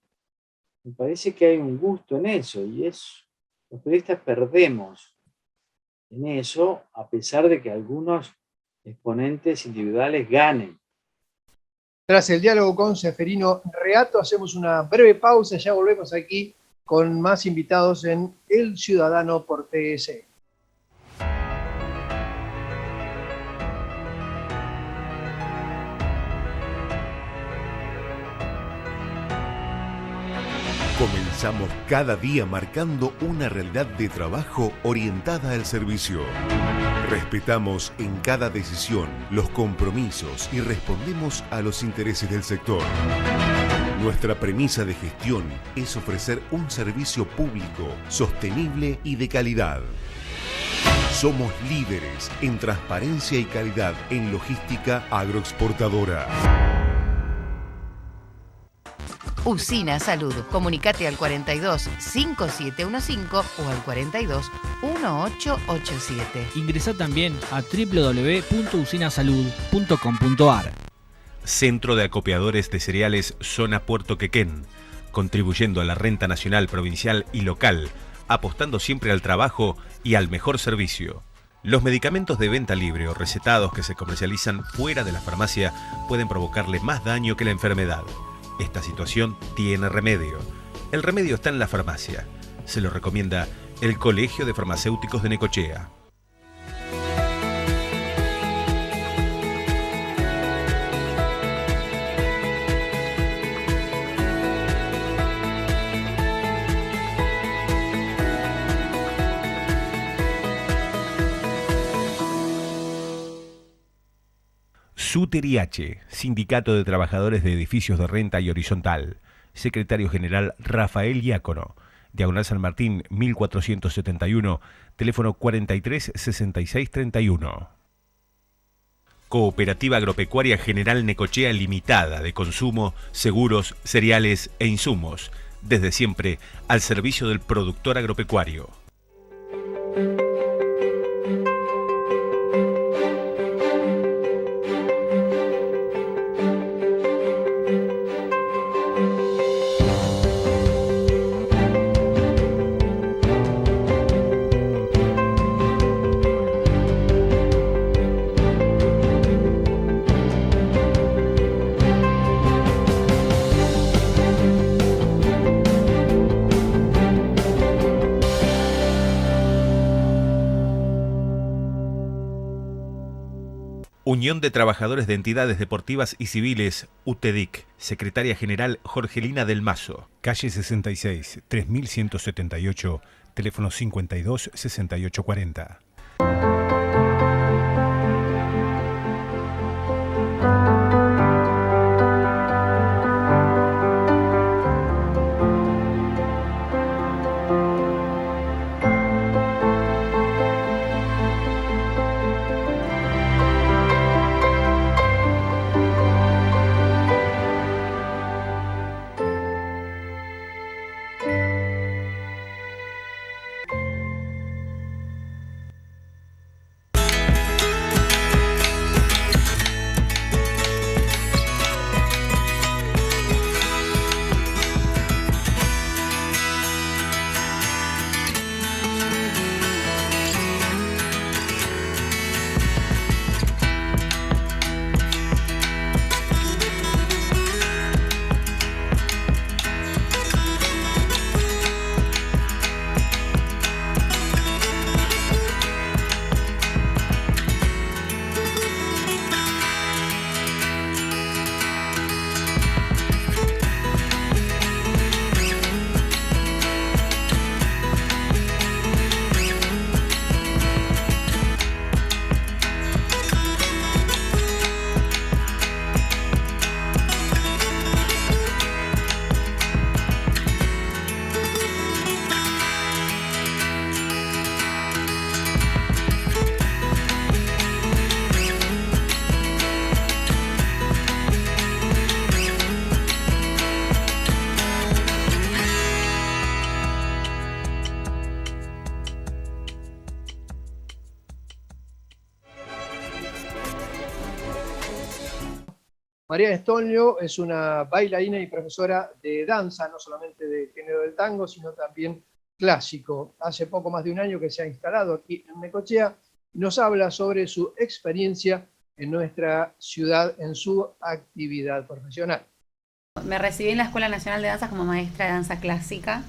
me parece que hay un gusto en eso, y los periodistas perdemos en eso, a pesar de que algunos exponentes individuales ganen. Tras el diálogo con Seferino Reato, hacemos una breve pausa y ya volvemos aquí con más invitados en El Ciudadano por TSE. Comenzamos cada día marcando una realidad de trabajo orientada al servicio. Respetamos en cada decisión los compromisos y respondemos a los intereses del sector. Nuestra premisa de gestión es ofrecer un servicio público, sostenible y de calidad. Somos líderes en transparencia y calidad en logística agroexportadora. Usina Salud. Comunicate al 42 5715 o al 42 1887. Ingresá también a www.usinasalud.com.ar. Centro de Acopiadores de Cereales Zona Puerto Quequén, contribuyendo a la renta nacional, provincial y local, apostando siempre al trabajo y al mejor servicio. Los medicamentos de venta libre o recetados que se comercializan fuera de la farmacia pueden provocarle más daño que la enfermedad. Esta situación tiene remedio. El remedio está en la farmacia. Se lo recomienda el Colegio de Farmacéuticos de Necochea. SUTERIH, Sindicato de Trabajadores de Edificios de Renta y Horizontal. Secretario General Rafael Diácono. Diagonal San Martín, 1471, teléfono 43 66 31. Cooperativa Agropecuaria General Necochea Limitada, de consumo, seguros, cereales e insumos. Desde siempre, al servicio del productor agropecuario. Unión de Trabajadores de Entidades Deportivas y Civiles, UTEDIC. Secretaria General Jorgelina del Mazo. Calle 66, 3178, teléfono 52 6840. María Estolio es una bailarina y profesora de danza, no solamente de género del tango, sino también clásico. Hace poco más de un año que se ha instalado aquí en Necochea y nos habla sobre su experiencia en nuestra ciudad, en su actividad profesional. Me recibí en la Escuela Nacional de Danza como maestra de danza clásica.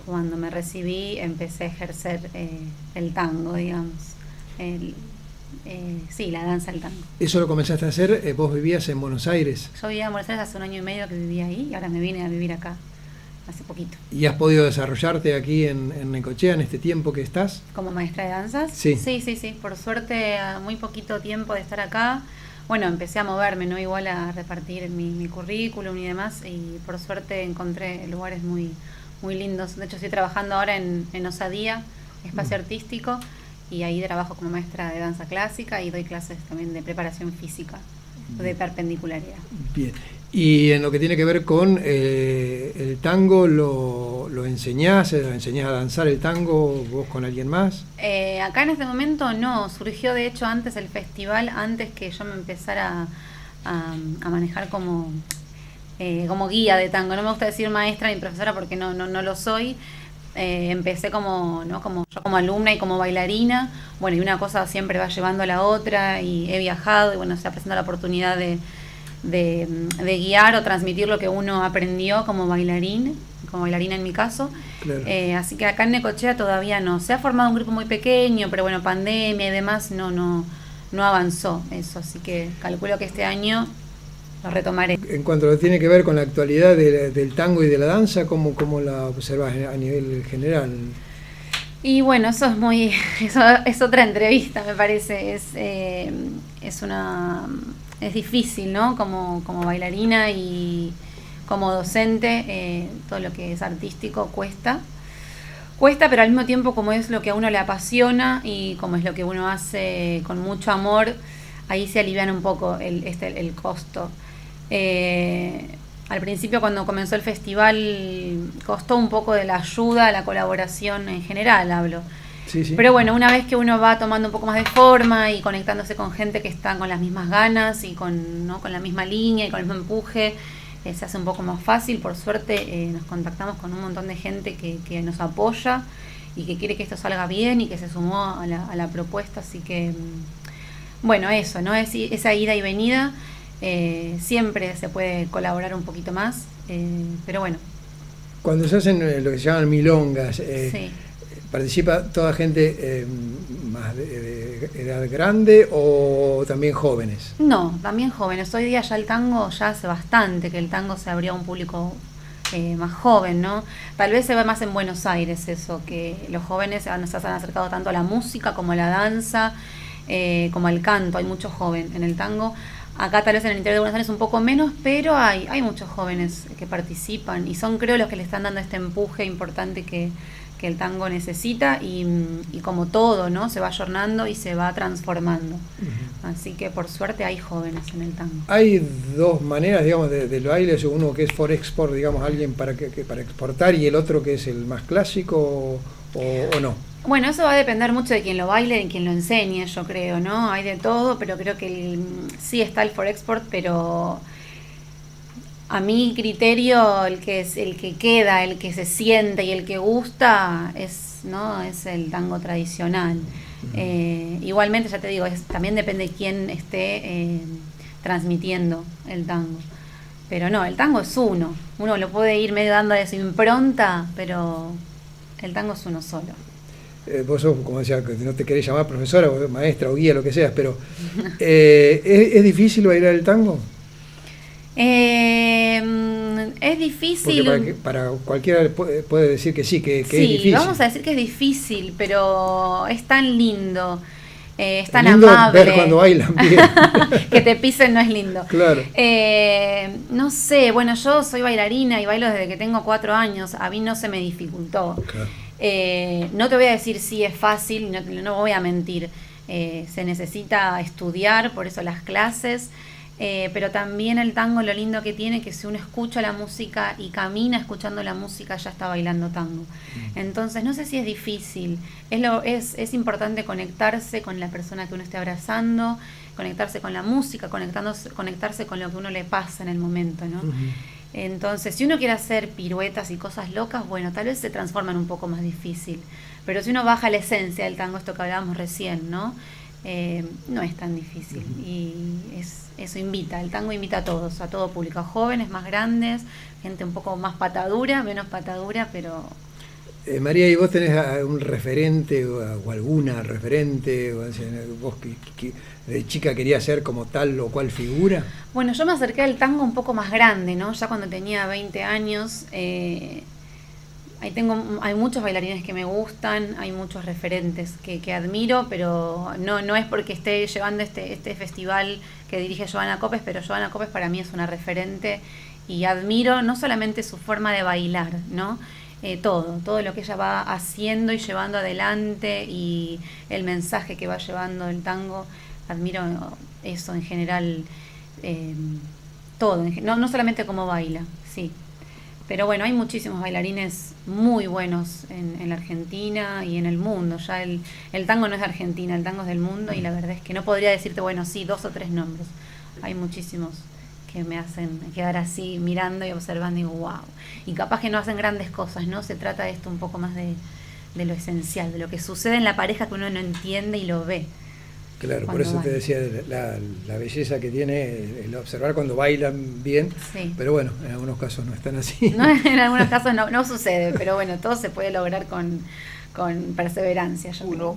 Cuando me recibí empecé a ejercer el tango, digamos. Sí, la danza del tango. ¿Eso lo comenzaste a hacer? ¿Vos vivías en Buenos Aires? Yo vivía en Buenos Aires hace 1 año y medio que vivía ahí y ahora me vine a vivir acá, hace poquito. ¿Y has podido desarrollarte aquí en Necochea en este tiempo que estás? ¿Como maestra de danzas? Sí. Sí. Por suerte, a muy poquito tiempo de estar acá, bueno, empecé a moverme, ¿no? Igual a repartir mi currículum y demás, y por suerte encontré lugares muy, muy lindos. De hecho, estoy trabajando ahora en Osadía, espacio artístico, y ahí trabajo como maestra de danza clásica y doy clases también de preparación física, de perpendicularidad. Bien. Y en lo que tiene que ver con el tango, ¿lo enseñás a danzar el tango vos con alguien más? Acá en este momento no, surgió de hecho antes el festival, antes que yo me empezara a manejar como guía de tango. No me gusta decir maestra ni profesora porque no lo soy. Empecé como yo como alumna y como bailarina, bueno, y una cosa siempre va llevando a la otra, y he viajado y bueno, se ha presentado la oportunidad de guiar o transmitir lo que uno aprendió como bailarina en mi caso. Claro. Así que acá en Necochea todavía no. Se ha formado un grupo muy pequeño, pero bueno, pandemia y demás no avanzó eso, así que calculo que este año lo retomaré. En cuanto a lo que tiene que ver con la actualidad del tango y de la danza, ¿cómo la observas a nivel general? Y bueno, eso es otra entrevista, me parece. Es difícil, ¿no? Como bailarina y como docente, todo lo que es artístico cuesta, pero al mismo tiempo, como es lo que a uno le apasiona y como es lo que uno hace con mucho amor, ahí se aliviana un poco el costo. Al principio, cuando comenzó el festival, costó un poco de la ayuda, la colaboración en general, hablo. Sí. Pero bueno, una vez que uno va tomando un poco más de forma y conectándose con gente que está con las mismas ganas y con la misma línea y con el mismo empuje, se hace un poco más fácil. Por suerte nos contactamos con un montón de gente que nos apoya y que quiere que esto salga bien y que se sumó a la propuesta. Así que, bueno, eso, ¿no? Es esa ida y venida. Siempre se puede colaborar un poquito más, pero bueno. Cuando se hacen lo que se llaman milongas, sí. ¿Participa toda gente más de edad grande o también jóvenes? No, también jóvenes. Hoy día ya el tango, ya hace bastante que el tango se abrió a un público más joven, ¿no? Tal vez se ve más en Buenos Aires eso, que los jóvenes se han acercado tanto a la música como a la danza, como al canto. Hay mucho joven en el tango. Acá tal vez en el interior de Buenos Aires un poco menos, pero hay muchos jóvenes que participan y son, creo, los que le están dando este empuje importante que el tango necesita y como todo, ¿no? Se va ayornando y se va transformando. Uh-huh. Así que por suerte hay jóvenes en el tango. Hay dos maneras, digamos, del baile, uno que es for export, digamos, alguien para exportar, y el otro que es el más clásico o no. Bueno, eso va a depender mucho de quien lo baile, de quien lo enseñe, yo creo, ¿no? Hay de todo, pero creo que sí está el for export, pero a mi criterio el que queda, el que se siente y el que gusta es el tango tradicional. Igualmente, ya te digo, también depende de quién esté transmitiendo el tango. Pero no, el tango es uno lo puede ir medio dando de su impronta, pero el tango es uno solo. Vos sos, como decía, que no te querés llamar profesora o maestra o guía, lo que seas, pero ¿es difícil bailar el tango? Es difícil. Porque para cualquiera puede decir que sí, que sí, es difícil. Vamos a decir que es difícil, pero es tan lindo, es tan lindo amable. Ver cuando bailan bien. Que te pisen no es lindo. Claro. No sé, bueno, yo soy bailarina y bailo desde que tengo 4 años, a mí no se me dificultó. Claro. No te voy a decir si es fácil, no voy a mentir. Se necesita estudiar, por eso las clases. Pero también el tango, lo lindo que tiene, que si uno escucha la música y camina escuchando la música, ya está bailando tango. Entonces, no sé si es difícil. Es importante conectarse con la persona que uno esté abrazando, conectarse con la música, conectarse con lo que uno le pasa en el momento, ¿no? Entonces, si uno quiere hacer piruetas y cosas locas, bueno, tal vez se transforman un poco más difícil. Pero si uno baja la esencia del tango, esto que hablábamos recién, ¿no? No es tan difícil. Y eso invita, el tango invita a todos, a todo público, a jóvenes, más grandes, gente un poco más patadura, menos patadura, pero... María, ¿y vos tenés un referente o alguna referente? O sea, ¿vos que de chica querías ser como tal o cual figura? Bueno, yo me acerqué al tango un poco más grande, ¿no? Ya cuando tenía 20 años, hay muchos bailarines que me gustan, hay muchos referentes que admiro, pero no es porque esté llevando este festival que dirige Joana Copes, pero Joana Copes para mí es una referente y admiro no solamente su forma de bailar, ¿no? Todo lo que ella va haciendo y llevando adelante y el mensaje que va llevando el tango, admiro eso en general, todo, no solamente cómo baila, sí. Pero bueno, hay muchísimos bailarines muy buenos en la Argentina y en el mundo. Ya el tango no es de Argentina, el tango es del mundo y la verdad es que no podría decirte, bueno, sí, 2 o 3 nombres. Hay muchísimos que me hacen quedar así mirando y observando y digo, wow. Y capaz que no hacen grandes cosas, ¿no? Se trata de esto un poco más de lo esencial, de lo que sucede en la pareja que uno no entiende y lo ve. Claro, por eso te decía la belleza que tiene el observar cuando bailan bien, sí. Pero bueno, en algunos casos no están así. No, en algunos casos no sucede, pero bueno, todo se puede lograr con perseverancia.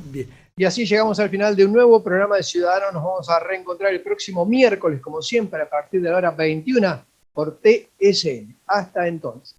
Bien. Y así llegamos al final de un nuevo programa de Ciudadanos. Nos vamos a reencontrar el próximo miércoles, como siempre, a partir de la hora 21 por TSN. Hasta entonces.